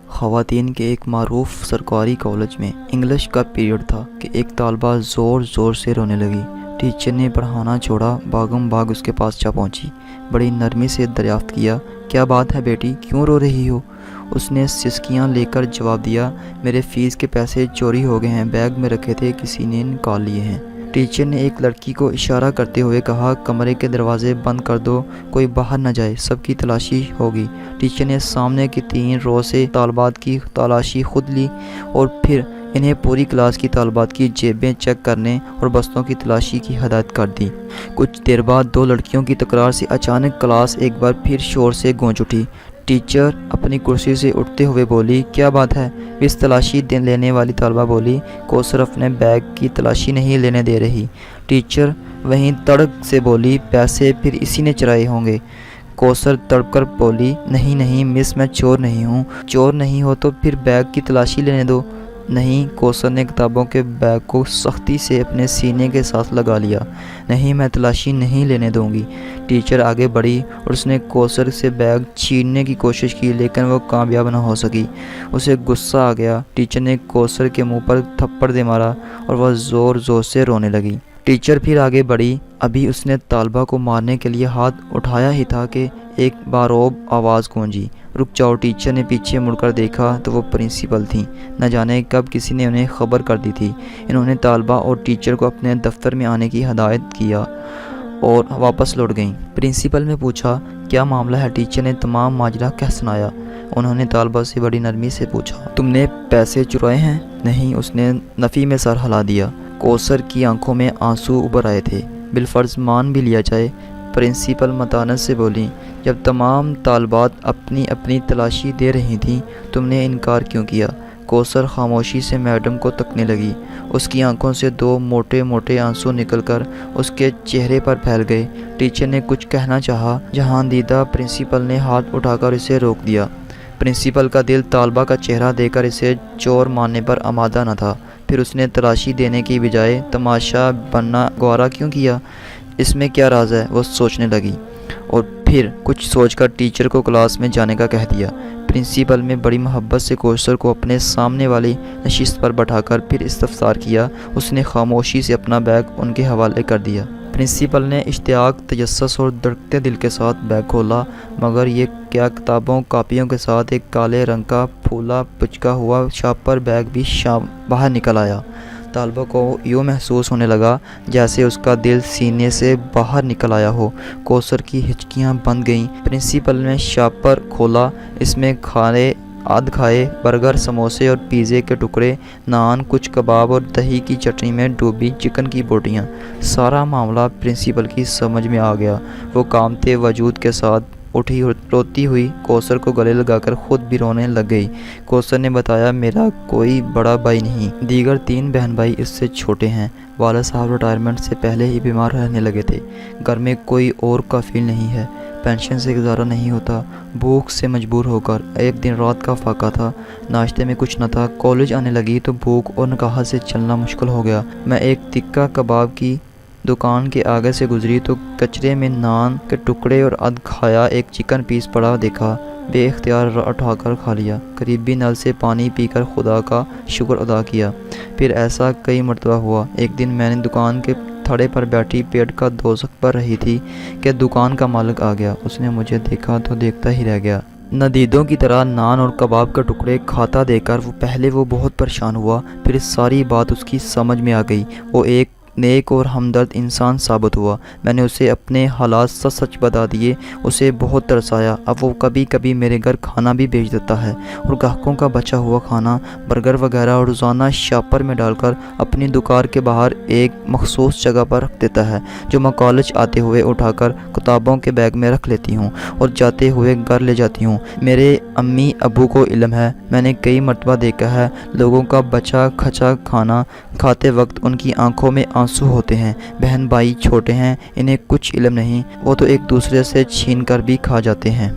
خواتین کے ایک معروف سرکاری کالج میں انگلش کا پیریڈ تھا کہ ایک طالبہ زور زور سے رونے لگی۔ ٹیچر نے پڑھانا چھوڑا، بھاگم بھاگ اس کے پاس جا پہنچی۔ بڑی نرمی سے دریافت کیا، کیا بات ہے بیٹی، کیوں رو رہی ہو؟ اس نے سسکیاں لے کر جواب دیا، میرے فیس کے پیسے چوری ہو گئے ہیں، بیگ میں رکھے تھے، کسی نے نکال لیے ہیں۔ ٹیچر نے ایک لڑکی کو اشارہ کرتے ہوئے کہا، کمرے کے دروازے بند کر دو، کوئی باہر نہ جائے، سب کی تلاشی ہوگی۔ ٹیچر نے سامنے کی 3 رو سے طالبات کی تلاشی خود لی اور پھر انہیں پوری کلاس کی طالبات کی جیبیں چیک کرنے اور بستوں کی تلاشی کی ہدایت کر دی۔ کچھ دیر بعد 2 لڑکیوں کی تکرار سے اچانک کلاس ایک بار پھر شور سے گونج اٹھی۔ ٹیچر اپنی کرسی سے اٹھتے ہوئے بولی، کیا بات ہے؟ اس تلاشی لینے والی طالبہ بولی، کوثر اپنے بیگ کی تلاشی نہیں لینے دے رہی۔ ٹیچر وہیں تڑک سے بولی، پیسے پھر اسی نے چرائے ہوں گے۔ کوثر تڑپ کر بولی، نہیں مس، میں چور نہیں ہوں۔ چور نہیں ہو تو پھر بیگ کی تلاشی لینے دو۔ نہیں، کوثر نے کتابوں کے بیگ کو سختی سے اپنے سینے کے ساتھ لگا لیا۔ نہیں، میں تلاشی نہیں لینے دوں گی۔ ٹیچر آگے بڑھی اور اس نے کوثر سے بیگ چھیننے کی کوشش کی، لیکن وہ کامیاب نہ ہو سکی۔ اسے غصہ آ گیا۔ ٹیچر نے کوثر کے منہ پر تھپڑ دے مارا اور وہ زور زور سے رونے لگی۔ ٹیچر پھر آگے بڑھی۔ ابھی اس نے طالبہ کو مارنے کے لیے ہاتھ اٹھایا ہی تھا کہ ایک باروب آواز گونجی، رک جاؤ۔ ٹیچر نے پیچھے مڑ کر دیکھا تو وہ پرنسپل تھیں۔ نہ جانے کب کسی نے انہیں خبر کر دی تھی۔ انہوں نے طالبہ اور ٹیچر کو اپنے دفتر میں آنے کی ہدایت کیا اور واپس لوٹ گئیں۔ پرنسپل نے پوچھا، کیا معاملہ ہے؟ ٹیچر نے تمام ماجرا کہہ سنایا۔ انہوں نے طالبہ سے بڑی نرمی سے پوچھا، تم نے پیسے چرائے ہیں؟ نہیں، اس نے نفی میں سر ہلا دیا۔ کوثر کی آنکھوں میں آنسو ابھر آئے تھے۔ بالفرض مان بھی لیا جائے، پرنسپل متانت سے بولی، جب تمام طالبات اپنی اپنی تلاشی دے رہی تھیں، تم نے انکار کیوں کیا؟ کوثر خاموشی سے میڈم کو تکنے لگی۔ اس کی آنکھوں سے 2 موٹے موٹے آنسو نکل کر اس کے چہرے پر پھیل گئے۔ ٹیچر نے کچھ کہنا چاہا، جہاں دیدہ پرنسپل نے ہاتھ اٹھا کر اسے روک دیا۔ پرنسپل کا دل طالبہ کا چہرہ دے کر اسے چور ماننے پر آمادہ نہ تھا۔ پھر اس نے تلاشی دینے کی بجائے تماشا بننا گوارا کیوں کیا؟ اس میں کیا راز ہے؟ وہ سوچنے لگی اور پھر کچھ سوچ کر ٹیچر کو کلاس میں جانے کا کہہ دیا۔ پرنسپل نے بڑی محبت سے کوثر کو اپنے سامنے والی نشست پر بٹھا کر پھر استفسار کیا۔ اس نے خاموشی سے اپنا بیگ ان کے حوالے کر دیا۔ پرنسپل نے اشتیاق، تجسس اور دھڑکتے دل کے ساتھ بیگ کھولا، مگر یہ کیا کتابوں کاپیوں کے ساتھ ایک کالے رنگ کا پھولا پچکا ہوا شاپر بیگ بھی باہر نکل آیا۔ طالبہ کو یوں محسوس ہونے لگا جیسے اس کا دل سینے سے باہر نکل آیا ہو۔ کوثر کی ہچکیاں بند گئیں۔ پرنسپل نے شاپر کھولا، اس میں آدھ کھائے برگر، سموسے اور پیزے کے ٹکڑے، نان، کچھ کباب اور دہی کی چٹنی میں ڈوبی چکن کی بوٹیاں۔ سارا معاملہ پرنسپل کی سمجھ میں آ گیا۔ وہ کانپتے وجود کے ساتھ اٹھی اور روتی ہوئی کوثر کو گلے لگا کر خود بھی رونے لگ گئی۔ کوثر نے بتایا، میرا کوئی بڑا بھائی نہیں، دیگر 3 بہن بھائی اس سے چھوٹے ہیں۔ والد صاحب ریٹائرمنٹ سے پہلے ہی بیمار رہنے لگے تھے۔ گھر میں کوئی اور کفیل نہیں ہے، پینشن سے گزارا نہیں ہوتا، بھوک سے مجبور ہو کر۔ ایک دن رات کا فاقہ تھا، ناشتے میں کچھ نہ تھا۔ کالج آنے لگی تو بھوک اور نکاحت سے چلنا مشکل ہو گیا۔ میں ایک تکہ کباب کی دکان کے آگے سے گزری تو کچرے میں نان کے ٹکڑے اور آدھ کھایا ایک چکن پیس پڑا دیکھا، بے اختیار اٹھا کر کھا لیا۔ قریبی نل سے پانی پی کر خدا کا شکر ادا کیا۔ پھر ایسا کئی مرتبہ ہوا۔ ایک دن میں نے دکان کے تھڑے پر بیٹھی پیٹ کا دوزخ بھر رہی تھی کہ دکان کا مالک آ گیا۔ اس نے مجھے دیکھا تو دیکھتا ہی رہ گیا۔ ندیدوں کی طرح نان اور کباب کے ٹکڑے کھاتا دیکھ کر پہلے وہ بہت پریشان ہوا، پھر ساری بات اس کی سمجھ میں آ گئی۔ وہ ایک نیک اور ہمدرد انسان ثابت ہوا۔ میں نے اسے اپنے حالات سچ بتا دیے، اسے بہت ترس آیا۔ اب وہ کبھی کبھی میرے گھر کھانا بھی بھیج دیتا ہے اور گاہکوں کا بچا ہوا کھانا، برگر وغیرہ اور روزانہ شاپر میں ڈال کر اپنی دکان کے باہر ایک مخصوص جگہ پر رکھ دیتا ہے، جو میں کالج آتے ہوئے اٹھا کر کتابوں کے بیگ میں رکھ لیتی ہوں اور جاتے ہوئے گھر لے جاتی ہوں۔ میرے امی ابو کو علم ہے، میں نے کئی مرتبہ دیکھا ہے، لوگوں کا بچا کھچا کھانا کھاتے وقت ان کی آنکھوں میں آنسو ہوتے ہیں۔ بہن بھائی چھوٹے ہیں، انہیں کچھ علم نہیں، وہ تو ایک دوسرے سے چھین کر بھی کھا جاتے ہیں۔